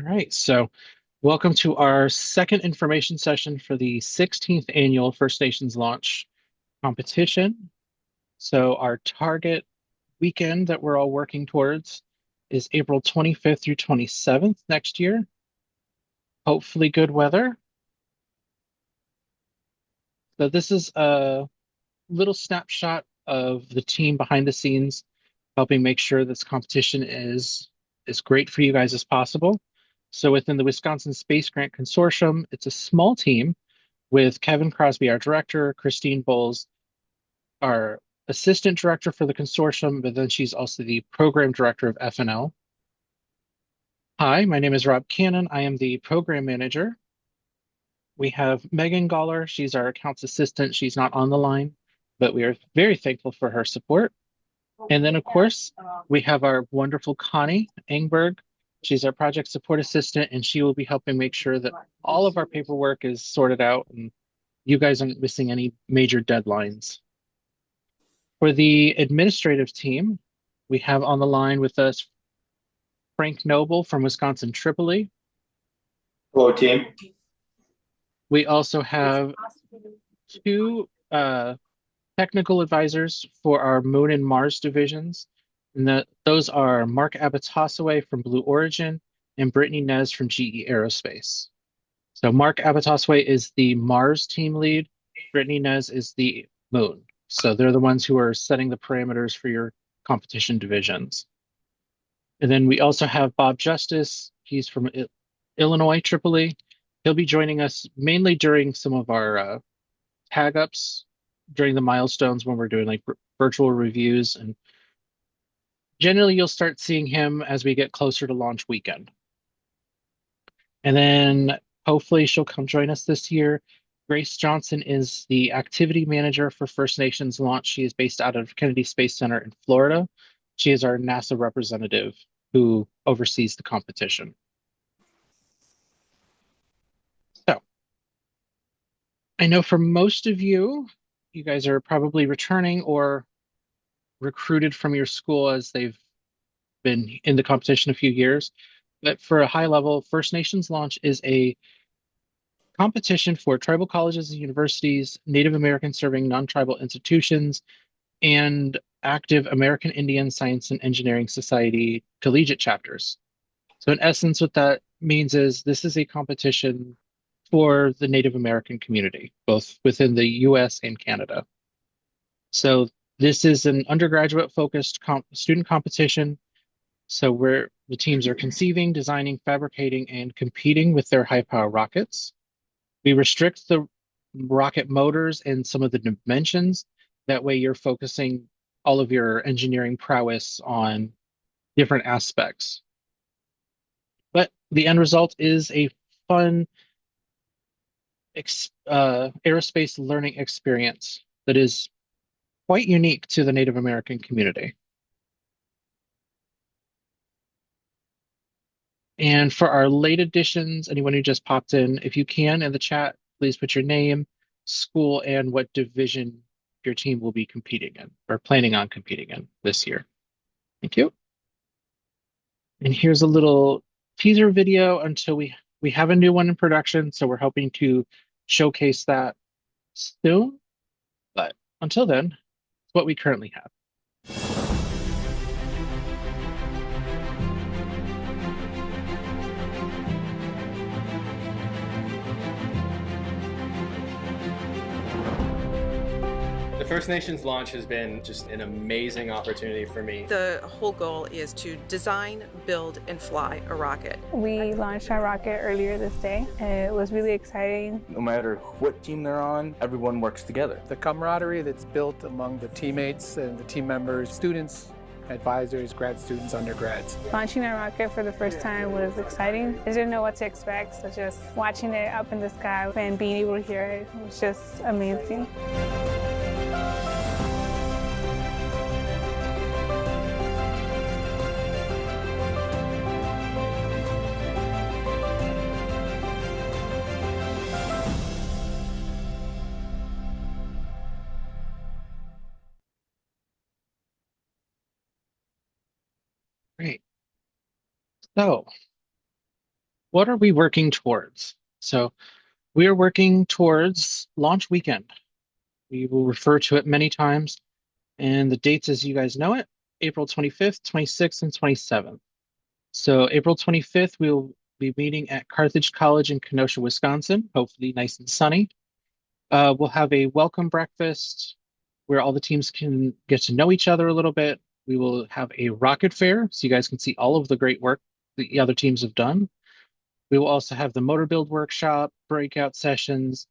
right, so welcome to our second information session for the 16th annual First Nations launch competition. So our target weekend that we're all working towards is April 25th through 27th next year. Hopefully good weather. So this is a little snapshot of the team behind the scenes, helping make sure this competition is as great for you guys as possible. So within the Wisconsin Space Grant Consortium, it's a small team with Kevin Crosby, our director, Christine Bowles, our assistant director for the consortium, but then she's also the program director of FNL. Hi, my name is Rob Cannon. I am the program manager. We have Megan Goller. She's our accounts assistant. She's not on the line, but we are very thankful for her support. And then, of course, we have our wonderful Connie Engberg. She's our project support assistant, and she will be helping make sure that all of our paperwork is sorted out and you guys aren't missing any major deadlines. For the administrative team, we have on the line with us Frank Noble from Wisconsin Tripoli. Hello, team. We also have two technical advisors for our Moon and Mars divisions. And those are Mark Abbott-Tossaway from Blue Origin and Brittany Nez from GE Aerospace. So Mark Abbott-Tossaway is the Mars team lead. Brittany Nez is the Moon. So they're the ones who are setting the parameters for your competition divisions. And then we also have Bob Justice. He's from Illinois, Tripoli. He'll be joining us mainly during some of our tag ups during the milestones when we're doing like virtual reviews. And generally, you'll start seeing him as we get closer to launch weekend. And then hopefully she'll come join us this year. Grace Johnson is the activity manager for First Nations launch. She is based out of Kennedy Space Center in Florida. She is our NASA representative who oversees the competition. So I know for most of you, you guys are probably returning or recruited from your school as they've been in the competition a few years. But for a high level, First Nations launch is a competition for tribal colleges and universities, Native American serving non-tribal institutions, and active American Indian Science and Engineering Society collegiate chapters. So in essence, what that means is this is a competition for the Native American community, both within the US and Canada. So this is an undergraduate focused student competition. So where the teams are conceiving, designing, fabricating, and competing with their high power rockets. We restrict the rocket motors and some of the dimensions. That way you're focusing all of your engineering prowess on different aspects. But the end result is a fun aerospace learning experience that is quite unique to the Native American community. And for our late additions, anyone who just popped in the chat, please put your name, school, and what division your team will be competing in or planning on competing in this year. Thank you. And here's a little teaser video until we have a new one in production, so we're hoping to showcase that soon. But until then, it's what we currently have. The First Nations launch has been just an amazing opportunity for me. The whole goal is to design, build, and fly a rocket. We launched our rocket earlier this day, and it was really exciting. No matter what team they're on, everyone works together. The camaraderie that's built among the teammates and the team members, students, advisors, grad students, undergrads. Launching our rocket for the first time was exciting. I didn't know what to expect, so just watching it up in the sky and being able to hear it was just amazing. Great. So What are we working towards? So we are working towards launch weekend. We will refer to it many times, and the dates, as you guys know it, April 25th, 26th, and 27th. So April 25th, we'll be meeting at Carthage College in Kenosha, Wisconsin, hopefully nice and sunny. We'll have a welcome breakfast where all the teams can get to know each other a little bit. We will have a rocket fair so you guys can see all of the great work the other teams have done. We will also have the motor build workshop, breakout sessions.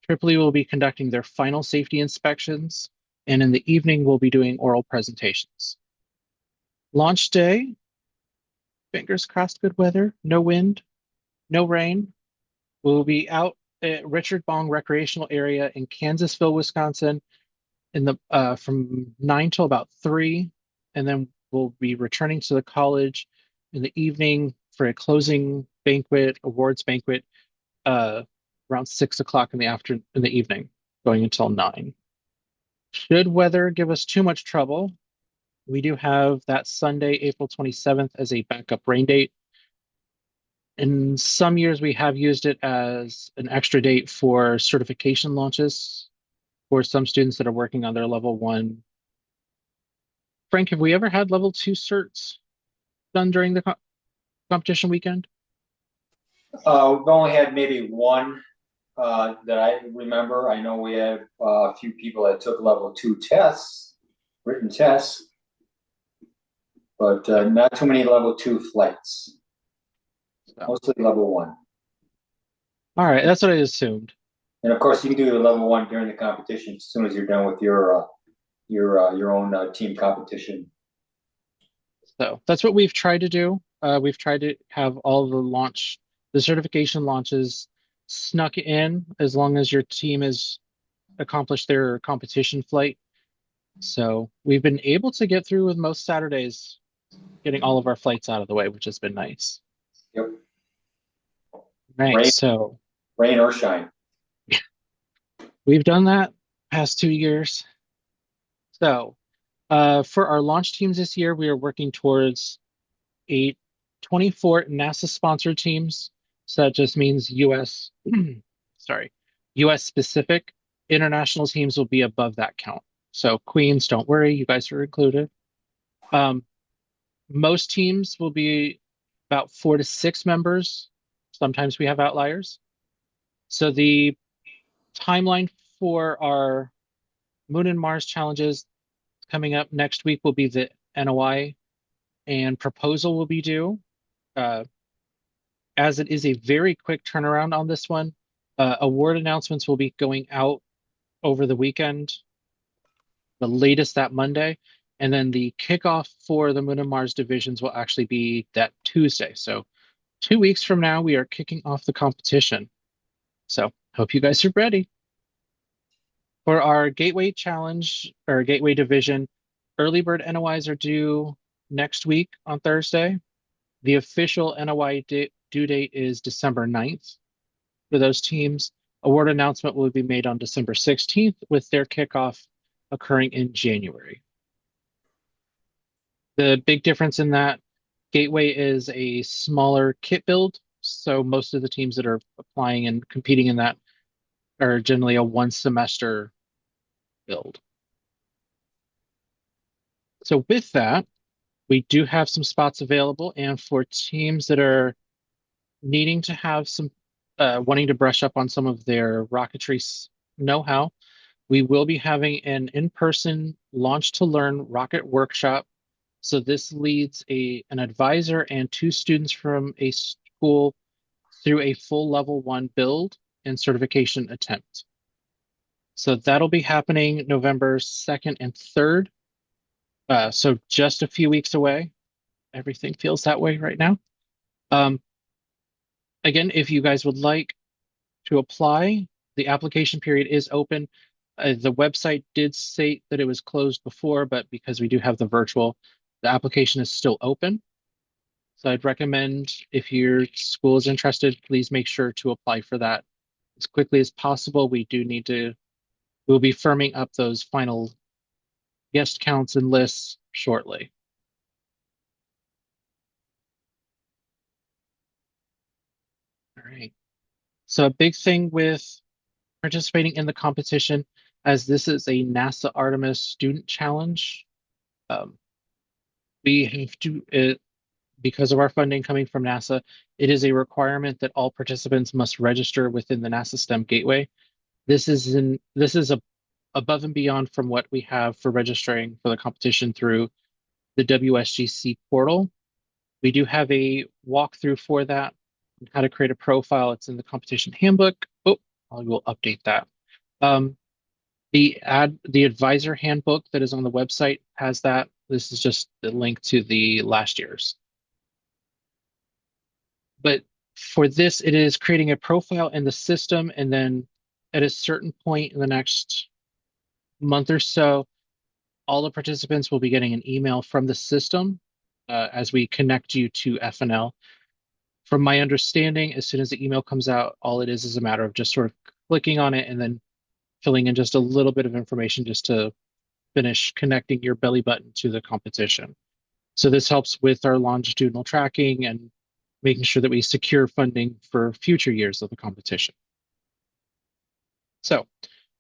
Tripoli will be conducting their final safety inspections, and in the evening, we'll be doing oral presentations. Launch day, fingers crossed, good weather, no wind, no rain. We'll be out at Richard Bong Recreational Area in Kansasville, Wisconsin, in the from 9 till about 3, and then we'll be returning to the college in the evening for a closing banquet, awards banquet, uh, around 6 o'clock in the evening, going until 9. Should weather give us too much trouble, we do have that Sunday, April 27th, as a backup rain date. In some years, we have used it as an extra date for certification launches for some students that are working on their level 1. Frank, have we ever had level 2 certs done during the competition weekend? We've only had maybe one that I remember. I know we have a few people that took level 2 tests, written tests, but not too many level 2 flights. So, Mostly level 1. all right, that's what I assumed. And of course, you can do your level 1 during the competition as soon as you're done with your own team competition. So that's what we've tried to do. We've tried to have all the certification launches snuck in as long as your team has accomplished their competition flight. So we've been able to get through with most Saturdays, getting all of our flights out of the way, which has been nice. Yep. Right. Rain, So rain or shine. we've done that past 2 years. So for our launch teams this year, we are working towards 24 NASA sponsored teams. So that just means US, sorry, US specific. International teams will be above that count. So Queens, don't worry, you guys are included. Um, most teams will be about 4 to 6 members. Sometimes we have outliers. So the timeline for our Moon and Mars challenges coming up next week will be the NOI and proposal will be due. Uh, as it is a very quick turnaround on this one, award announcements will be going out over the weekend, the latest that Monday. And then the kickoff for the Moon and Mars divisions will actually be that Tuesday. So 2 weeks from now, we are kicking off the competition. So hope you guys are ready. For our Gateway Challenge or Gateway Division, early bird NOIs are due next week on Thursday. The official NOI due date is December 9th for those teams. Award announcement will be made on December 16th with their kickoff occurring in January. The big difference in that Gateway is a smaller kit build, so most of the teams that are applying and competing in that are generally a 1 semester build. So with that, we do have some spots available, and for teams that are needing to have some wanting to brush up on some of their rocketry know-how, we will be having an in-person launch to learn rocket workshop. So this leads an advisor and 2 students from a school through a full level 1 build and certification attempt. So that'll be happening November 2nd and 3rd. So just a few weeks away. Everything feels that way right now. Again, if you guys would like to apply, the application period is open. The website did state that it was closed before, but because we do have the virtual, the application is still open. So I'd recommend if your school is interested, please make sure to apply for that as quickly as possible. We'll be firming up those final guest counts and lists shortly. right. So a big thing with participating in the competition, as this is a NASA Artemis student challenge, um, we have to, because of our funding coming from NASA, it is a requirement that all participants must register within the NASA STEM Gateway. This is above and beyond from what we have for registering for the competition through the WSGC portal. We do have a walkthrough for that, how to create a profile. It's in the competition handbook. Oh, I will update that. Um, the advisor handbook that is on the website has that. This is just the link to the last year's. But for this, it is creating a profile in the system, and then at a certain point in the next month or so, all the participants will be getting an email from the system as we connect you to FNL. From my understanding, as soon as the email comes out, all it is a matter of just sort of clicking on it and then filling in just a little bit of information just to finish connecting your belly button to the competition. So this helps with our longitudinal tracking and making sure that we secure funding for future years of the competition. So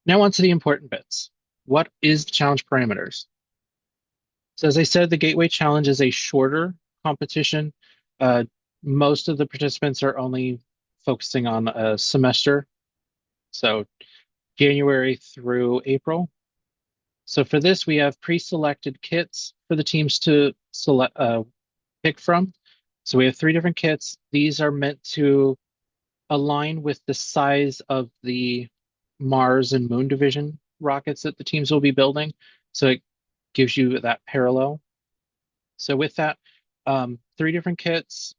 now on to the important bits. What is the challenge parameters? So as I said, the Gateway Challenge is a shorter competition. Uh, most of the participants are only focusing on a semester, so January through April. So for this, we have pre-selected kits for the teams to select pick from. So we have 3 different kits. These are meant to align with the size of the Mars and Moon division rockets that the teams will be building. So it gives you that parallel. So with that, 3 different kits.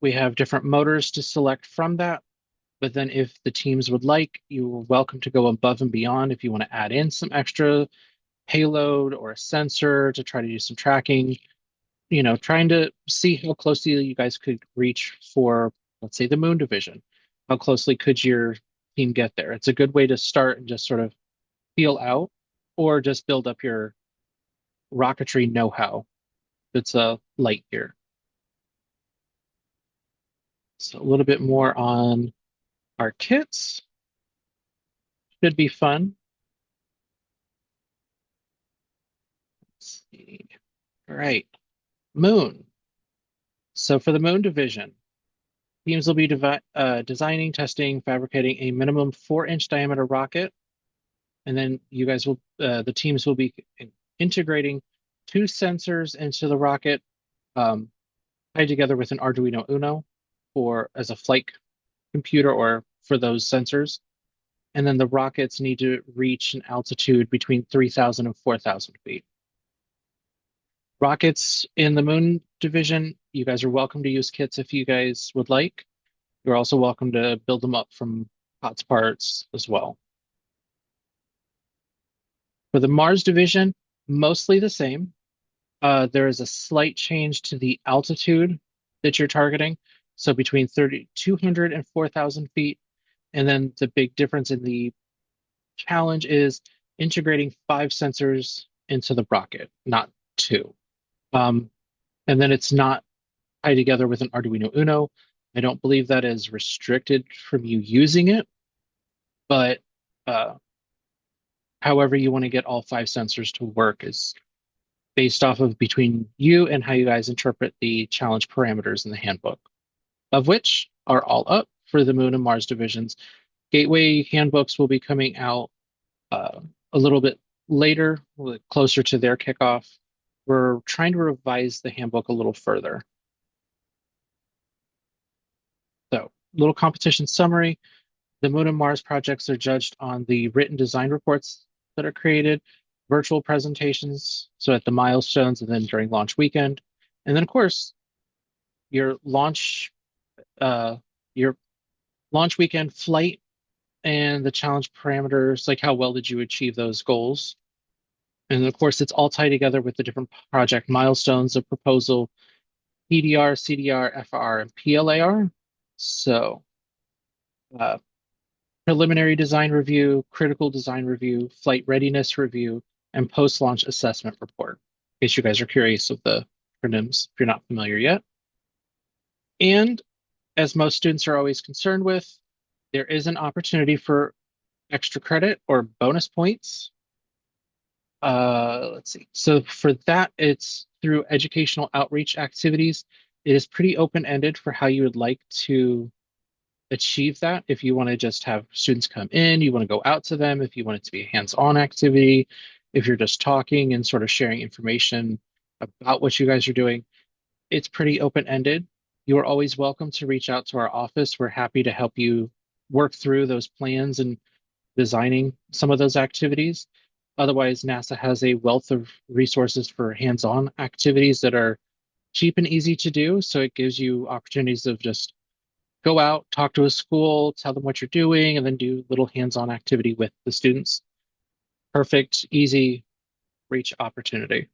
We have different motors to select from that. But then if the teams would like, you're welcome to go above and beyond if you want to add in some extra payload or a sensor to try to do some tracking, trying to see how closely you guys could reach for, let's say, the Moon division. How closely could your team get there? It's a good way to start and just sort of feel out or just build up your rocketry know-how. It's a light year. So a little bit more on our kits. Should be fun. Let's see. All right. Moon. So for the Moon division, teams will be designing, testing, fabricating a minimum 4-inch diameter rocket. And then the teams will be integrating 2 sensors into the rocket, tied together with an Arduino Uno as a flight computer or for those sensors. And then the rockets need to reach an altitude between 3,000 and 4,000 feet. Rockets in the Moon division, you guys are welcome to use kits if you guys would like. You're also welcome to build them up from COTS parts as well. For the Mars division, mostly the same. There is a slight change to the altitude that you're targeting. So between 3,200 and 4,000 feet. And then the big difference in the challenge is integrating 5 sensors into the rocket, not 2. And then it's not tied together with an Arduino Uno. I don't believe that is restricted from you using it, but however you want to get all 5 sensors to work is based off of between you and how you guys interpret the challenge parameters in the handbook, of which are all up for the Moon and Mars divisions. Gateway handbooks will be coming out a little bit later, closer to their kickoff. We're trying to revise the handbook a little further. So, little competition summary. The Moon and Mars projects are judged on the written design reports that are created, virtual presentations, so at the milestones and then during launch weekend. And then, of course, your launch weekend flight and the challenge parameters, like how well did you achieve those goals. And of course, it's all tied together with the different project milestones of proposal, PDR, CDR, FR, and PLAR. So preliminary design review, critical design review, flight readiness review, and post-launch assessment report, in case you guys are curious of the acronyms if you're not familiar yet. And As most students are always concerned with, there is an opportunity for extra credit or bonus points. Let's see. So for that, it's through educational outreach activities. It is pretty open-ended for how you would like to achieve that. If you want to just have students come in, you want to go out to them, if you want it to be a hands-on activity, if you're just talking and sort of sharing information about what you guys are doing, it's pretty open-ended. You are always welcome to reach out to our office. We're happy to help you work through those plans and designing some of those activities. Otherwise, NASA has a wealth of resources for hands-on activities that are cheap and easy to do. So it gives you opportunities of just go out, talk to a school, tell them what you're doing, and then do little hands-on activity with the students. Perfect, easy reach opportunity.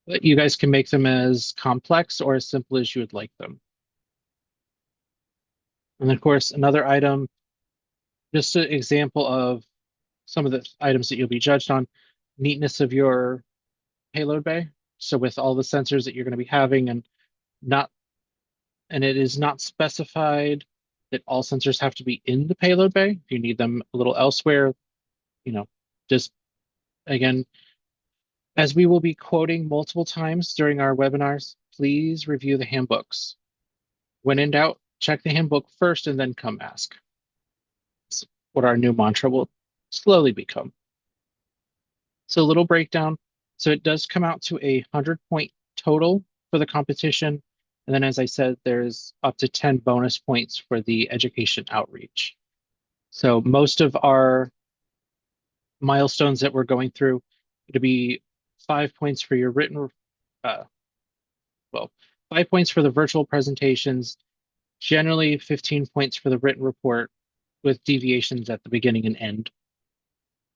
But you guys can make them as complex or as simple as you would like them. And of course, another item, just an example of some of the items that you'll be judged on, neatness of your payload bay. So with all the sensors that you're going to be having not and it is not specified that all sensors have to be in the payload bay. If you need them a little elsewhere, you know, just again, as we will be quoting multiple times during our webinars, please review the handbooks. When in doubt, check the handbook first and then come ask. It's what our new mantra will slowly become. So a little breakdown. So it does come out to a 100-point total for the competition. And then, as I said, there's up to 10 bonus points for the education outreach. So most of our milestones that we're going through, it'll be 5 points for your written, uh, well, 5 points for the virtual presentations, generally 15 points for the written report with deviations at the beginning and end.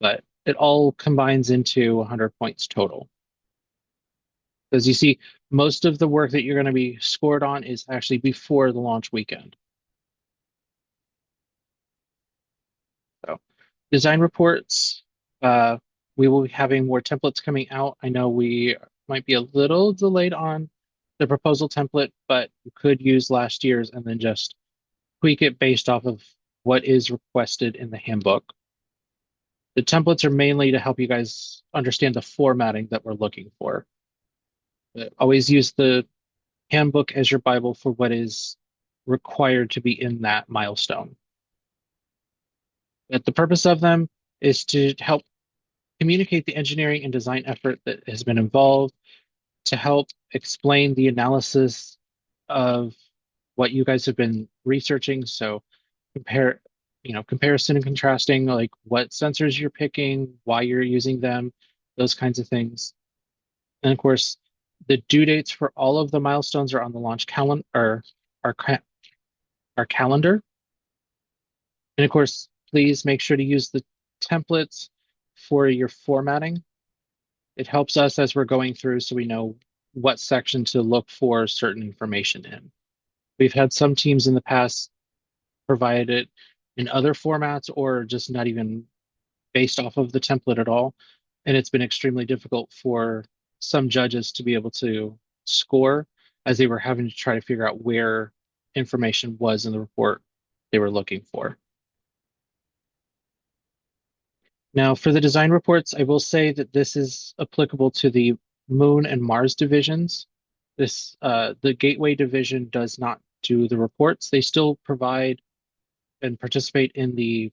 But it all combines into 100 points total. As you see, most of the work that you're going to be scored on is actually before the launch weekend. So, design reports, we will be having more templates coming out. I know we might be a little delayed on the proposal template, but you could use last year's and then just tweak it based off of what is requested in the handbook. The templates are mainly to help you guys understand the formatting that we're looking for. But always use the handbook as your Bible for what is required to be in that milestone. But the purpose of them is to help communicate the engineering and design effort that has been involved, to help explain the analysis of what you guys have been researching. So comparison and contrasting, like what sensors you're picking, why you're using them, those kinds of things. And of course, the due dates for all of the milestones are on the launch calendar, or our calendar. And of course, please make sure to use the templates for your formatting. It helps us as we're going through so we know what section to look for certain information in. We've had some teams in the past provide it in other formats or just not even based off of the template at all. And it's been extremely difficult for some judges to be able to score as they were having to try to figure out where information was in the report they were looking for. Now, for the design reports, I will say that this is applicable to the Moon and Mars divisions. The Gateway division does not do the reports. They still provide and participate in the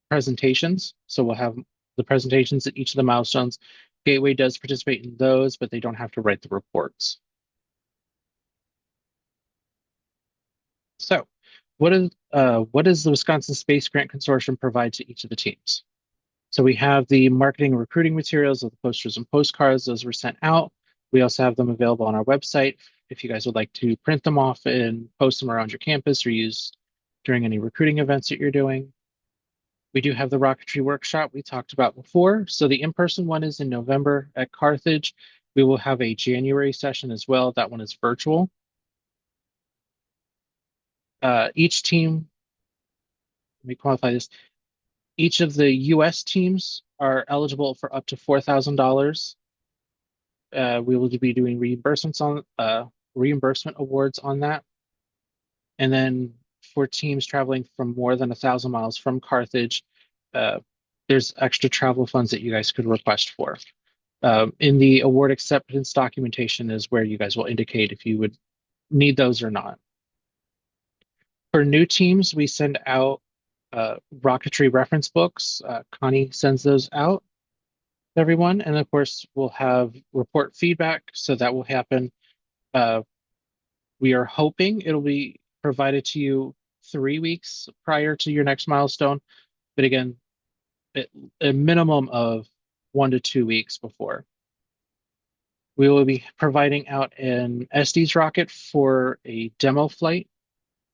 presentations. So we'll have the presentations at each of the milestones. Gateway does participate in those, but they don't have to write the reports. So what does the Wisconsin Space Grant Consortium provide to each of the teams? So we have the marketing and recruiting materials of the posters and postcards. Those were sent out. We also have them available on our website if you guys would like to print them off and post them around your campus or use during any recruiting events that you're doing. We do have the rocketry workshop we talked about before. So the in-person one is in November at Carthage. We will have a January session as well. That one is virtual. Each team, let me qualify this. Each of the U.S. teams are eligible for up to $4,000. We will be doing reimbursement awards on that. And then for teams traveling from more than 1,000 miles from Carthage, uh, there's extra travel funds that you guys could request for. In the award acceptance documentation is where you guys will indicate if you would need those or not. For new teams, we send out rocketry reference books. Connie sends those out to everyone. And of course, we'll have report feedback. So that will happen. Uh, we are hoping it'll be provided to you 3 weeks prior to your next milestone. But again, a minimum of 1 to 2 weeks before. We will be providing out an Estes rocket for a demo flight.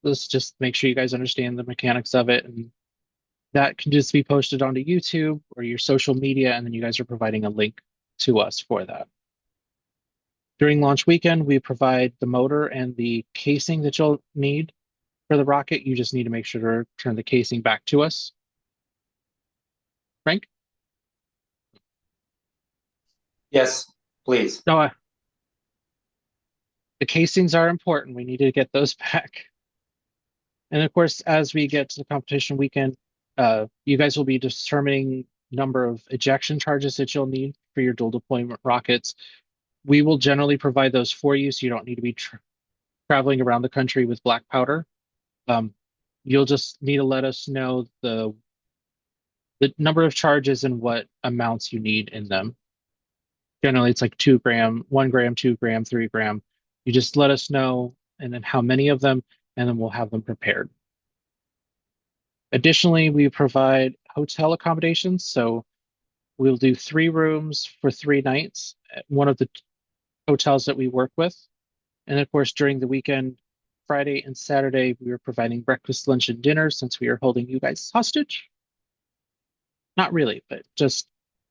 Let's just make sure you guys understand the mechanics of it. And that can just be posted onto YouTube or your social media, and then you guys are providing a link to us for that. During launch weekend, we provide the motor and the casing that you'll need for the rocket. You just need to make sure to return the casing back to us. Frank? Yes, please. No, the casings are important. We need to get those back. And of course, as we get to the competition weekend, you guys will be determining number of ejection charges that you'll need for your dual deployment rockets. We will generally provide those for you, so you don't need to be traveling around the country with black powder. You'll just need to let us know the number of charges and what amounts you need in them. Generally, it's like 2 gram, 1 gram, 2 gram, 3 gram. You just let us know, and then how many of them, and then we'll have them prepared. Additionally, we provide hotel accommodations. So we'll do 3 rooms for 3 nights at one of the hotels that we work with. And of course, during the weekend, Friday and Saturday, we are providing breakfast, lunch, and dinner since we are holding you guys hostage. Not really, but just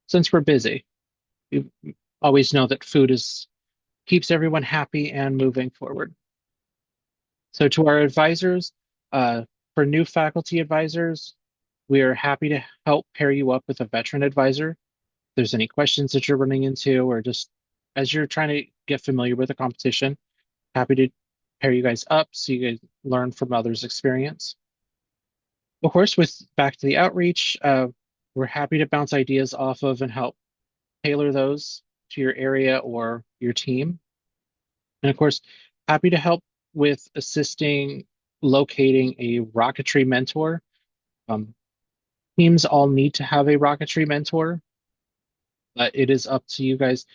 since we're busy, you always know that food keeps everyone happy and moving forward. So to our advisors, for new faculty advisors, we are happy to help pair you up with a veteran advisor. If there's any questions that you're running into, or just as you're trying to get familiar with the competition, happy to pair you guys up so you guys learn from others' experience. Of course, with back to the outreach, we're happy to bounce ideas off of and help tailor those to your area or your team. And of course, happy to help with assisting locating a rocketry mentor. Teams all need to have a rocketry mentor, but it is up to you guys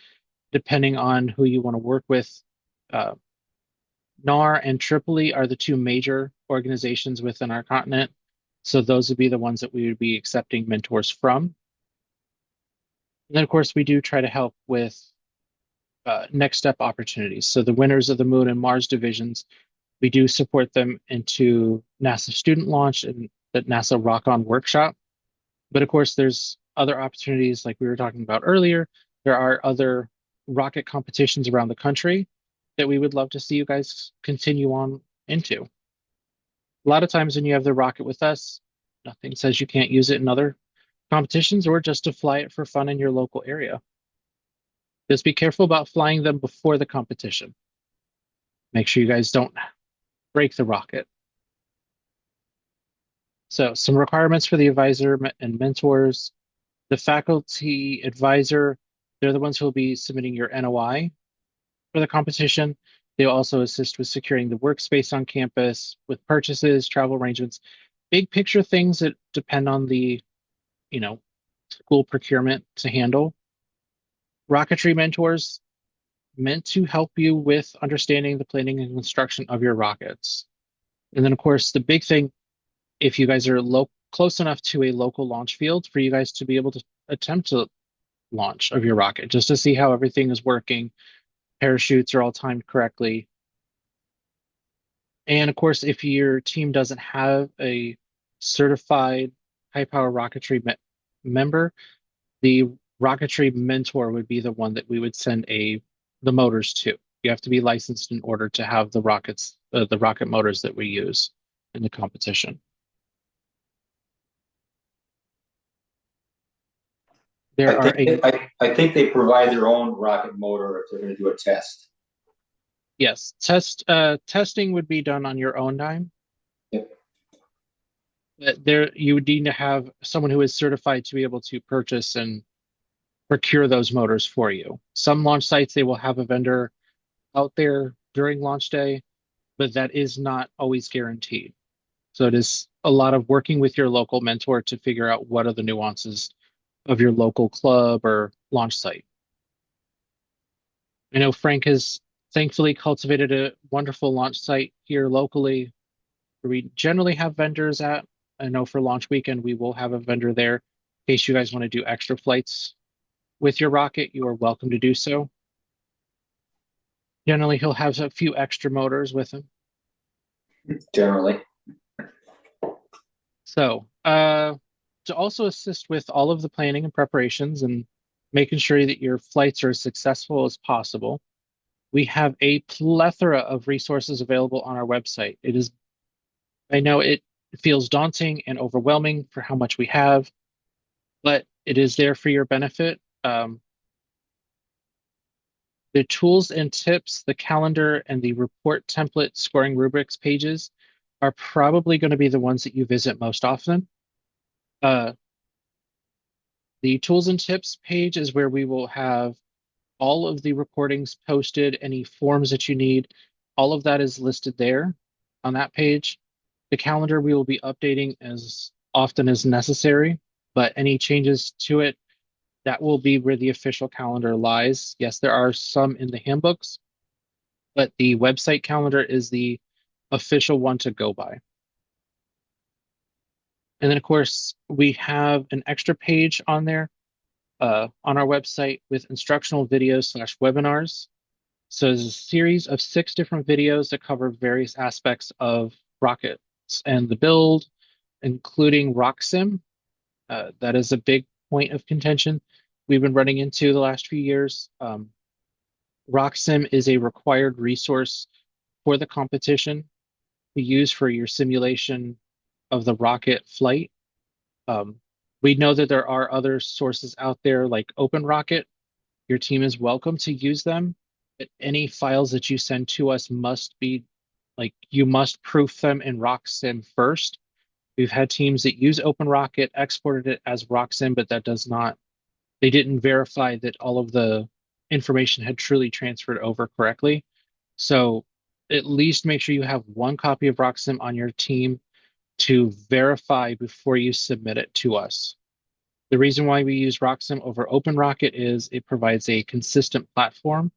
depending on who you want to work with. NAR and Tripoli are the two major organizations within our continent. So those would be the ones that we would be accepting mentors from. And then, of course, we do try to help with next step opportunities. So the winners of the Moon and Mars divisions, we do support them into NASA student launch and the NASA Rock On workshop. But of course, there's other opportunities like we were talking about earlier. There are other rocket competitions around the country that we would love to see you guys continue on into. A lot of times when you have the rocket with us, nothing says you can't use it in other competitions or just to fly it for fun in your local area. Just be careful about flying them before the competition. Make sure you guys don't break the rocket. So some requirements for the advisor and mentors. The faculty advisor, they're the ones who will be submitting your NOI for the competition. They'll also assist with securing the workspace on campus, with purchases, travel arrangements, big picture things that depend on the, school procurement to handle. Rocketry mentors meant to help you with understanding the planning and construction of your rockets. And then, of course, the big thing, if you guys are close enough to a local launch field for you guys to be able to attempt to launch of your rocket, just to see how everything is working, parachutes are all timed correctly. And of course, if your team doesn't have a certified high power rocketry member, the rocketry mentor would be the one that we would send the motors to. You have to be licensed in order to have the rocket motors that we use in the competition. I think they provide their own rocket motor if they're going to do a test. Yes, testing would be done on your own dime. Yep. But there, you would need to have someone who is certified to be able to purchase and procure those motors for you. Some launch sites, they will have a vendor out there during launch day, but that is not always guaranteed. So it is a lot of working with your local mentor to figure out what are the nuances of your local club or launch site. I know Frank has thankfully cultivated a wonderful launch site here locally where we generally have vendors at. I know for launch weekend, we will have a vendor there. In case you guys want to do extra flights with your rocket, you are welcome to do so. Generally, he'll have a few extra motors with him. Generally. So, to also assist with all of the planning and preparations and making sure that your flights are as successful as possible, we have a plethora of resources available on our website. I know it feels daunting and overwhelming for how much we have, but it is there for your benefit. The tools and tips, the calendar, and the report template scoring rubrics pages are probably going to be the ones that you visit most often. Uh, the tools and tips page is where we will have all of the recordings posted, any forms that you need. All of that is listed there on that page. The calendar we will be updating as often as necessary, but any changes to it, that will be where the official calendar lies. Yes, there are some in the handbooks, but the website calendar is the official one to go by. And then, of course, we have an extra page on there on our website with instructional videos slash webinars. So there's a series of 6 different videos that cover various aspects of rockets and the build, including RockSim. That is a big point of contention we've been running into the last few years. RockSim is a required resource for the competition to use for your simulation of the rocket flight. We know that there are other sources out there like OpenRocket. Your team is welcome to use them, but any files that you send to us must be like you must proof them in RockSim first. We've had teams that use OpenRocket, exported it as RockSim, but that does not, they didn't verify that all of the information had truly transferred over correctly. So at least make sure you have one copy of RockSim on your team to verify before you submit it to us. The reason why we use RockSim over OpenRocket is it provides a consistent platform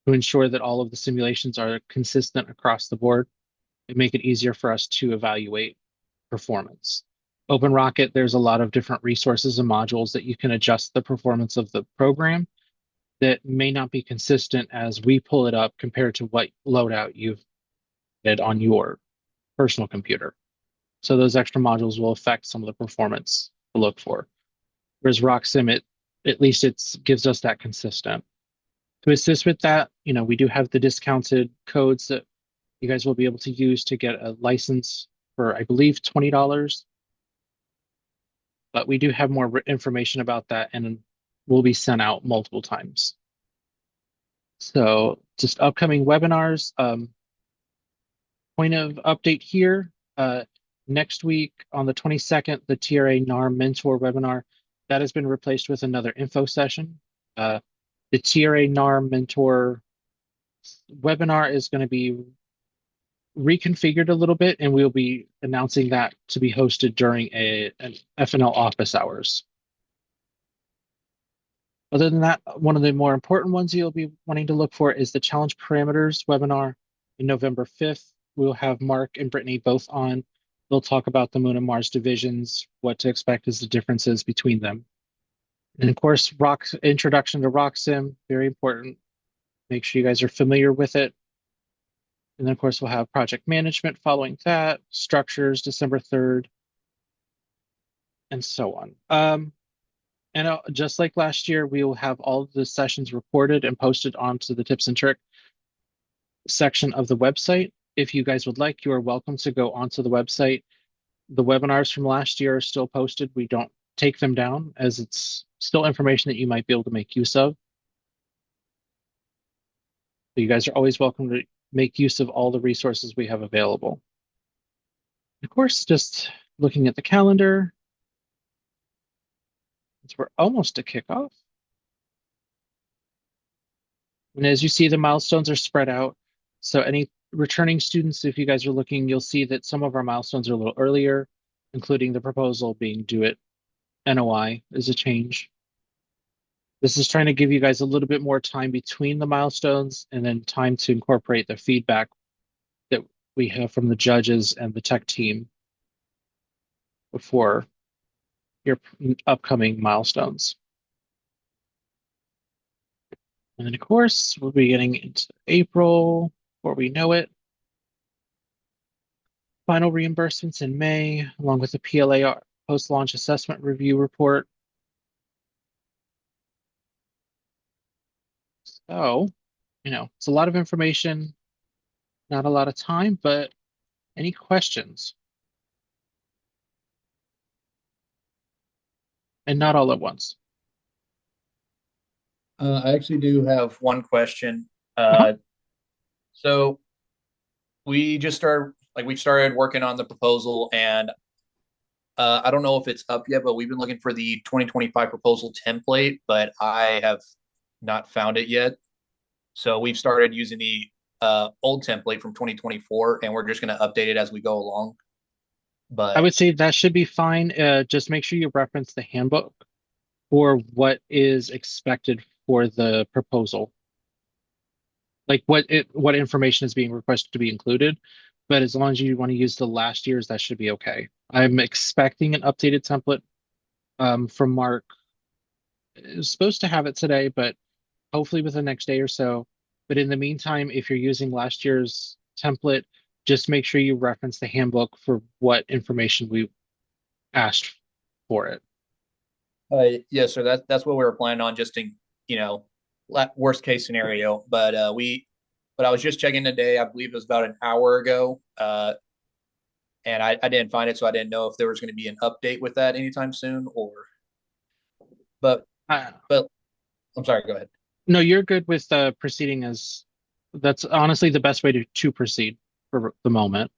to ensure that all of the simulations are consistent across the board and make it easier for us to evaluate performance. OpenRocket, there's a lot of different resources and modules that you can adjust the performance of the program that may not be consistent as we pull it up compared to what loadout you've did on your personal computer. So those extra modules will affect some of the performance to look for. Whereas RockSim, at least it gives us that consistent. To assist with that, we do have the discounted codes that you guys will be able to use to get a license for, I believe, $20. But we do have more information about that and will be sent out multiple times. So just upcoming webinars. Point of update here. Next week on the 22nd, the TRA NARM Mentor webinar, that has been replaced with another info session. The TRA NARM Mentor webinar is going to be reconfigured a little bit, and we'll be announcing that to be hosted during an FNL office hours. Other than that, one of the more important ones you'll be wanting to look for is the challenge parameters webinar in November 5th. We'll have Mark and Brittany both on. They'll talk about the Moon and Mars divisions, what to expect as the differences between them. And of course, introduction to RockSim, very important. Make sure you guys are familiar with it. And then, of course, we'll have project management following that, structures December 3rd, and so on. And just like last year, we will have all of the sessions recorded and posted onto the tips and trick section of the website. If you guys would like, you are welcome to go onto the website. The webinars from last year are still posted. We don't take them down as it's still information that you might be able to make use of. So you guys are always welcome to make use of all the resources we have available. Of course, just looking at the calendar, we're almost to kickoff. And as you see, the milestones are spread out. So any returning students, if you guys are looking, you'll see that some of our milestones are a little earlier, including the proposal being due at NOI is a change. This is trying to give you guys a little bit more time between the milestones and then time to incorporate the feedback that we have from the judges and the tech team before your upcoming milestones. And then, of course, we'll be getting into April before we know it. Final reimbursements in May, along with the PLA post-launch assessment review report. So, it's a lot of information, not a lot of time, but any questions? And not all at once. I actually do have one question. Uh-huh. So we started working on the proposal, and I don't know if it's up yet, but we've been looking for the 2025 proposal template, but I have not found it yet. So we've started using the old template from 2024, and we're just going to update it as we go along. I But would say that should be fine. Just make sure you reference the handbook for what is expected for the proposal. Like what information is being requested to be included. But as long as you want to use the last year's, that should be okay. I'm expecting an updated template from Mark. It was supposed to have it today, but hopefully within the next day or so. But in the meantime, if you're using last year's template, just make sure you reference the handbook for what information we asked for it. yeah, so that's what we were planning on, just in worst case scenario. But I was just checking today. I believe it was about an hour ago, and I didn't find it, so I didn't know if there was going to be an update with that anytime soon, or. But Uh, but I'm sorry. Go ahead. no, you're good with proceeding as that's honestly the best way to proceed for the moment.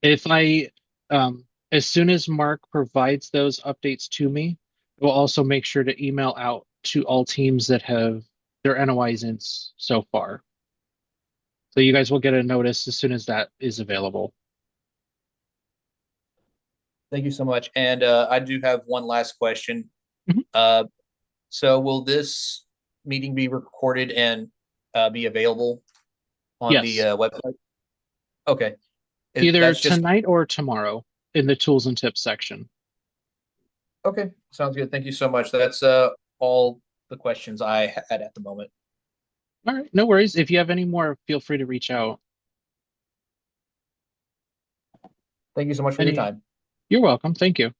If I, as soon as Mark provides those updates to me, we'll also make sure to email out to all teams that have their NOIs in so far. So you guys will get a notice as soon as that is available. Thank you so much. And I do have one last question. Mhm. So will this meeting be recorded and be available on the Yes, website? Okay. either That's just tonight or tomorrow in the tools and tips section. okay. Sounds good. Thank you so much. That's all the questions I had at the moment. All right, no worries. If you have any more, feel free to reach out. Thank you so much for your Any, time. you're welcome. Thank you.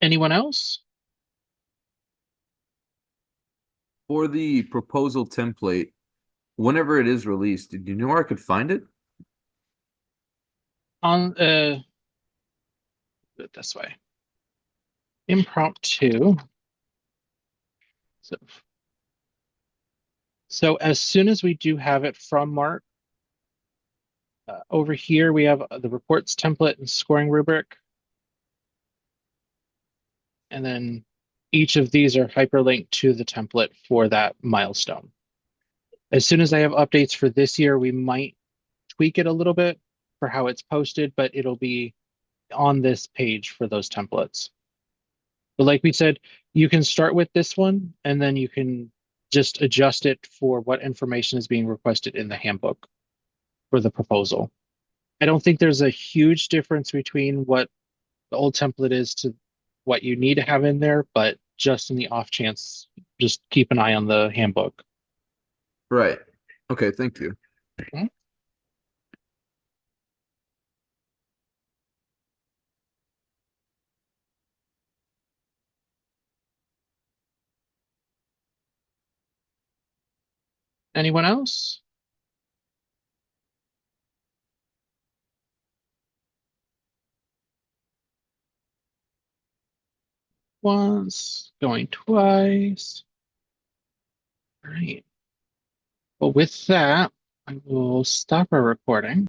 Anyone else? For the proposal template, whenever it is released, do you know where I could find it? On do it this way. Impromptu. So, so as soon as we do have it from Mark, over here we have the reports template and scoring rubric. And then each of these are hyperlinked to the template for that milestone. As soon as I have updates for this year, we might tweak it a little bit for how it's posted, but it'll be on this page for those templates. But like we said, you can start with this one and then you can just adjust it for what information is being requested in the handbook for the proposal. I don't think there's a huge difference between what the old template is to what you need to have in there, but just in the off chance, just keep an eye on the handbook. Right. Okay, thank you. Mhm. Anyone else? Once, going twice. All right. Well, with that, I will stop our recording.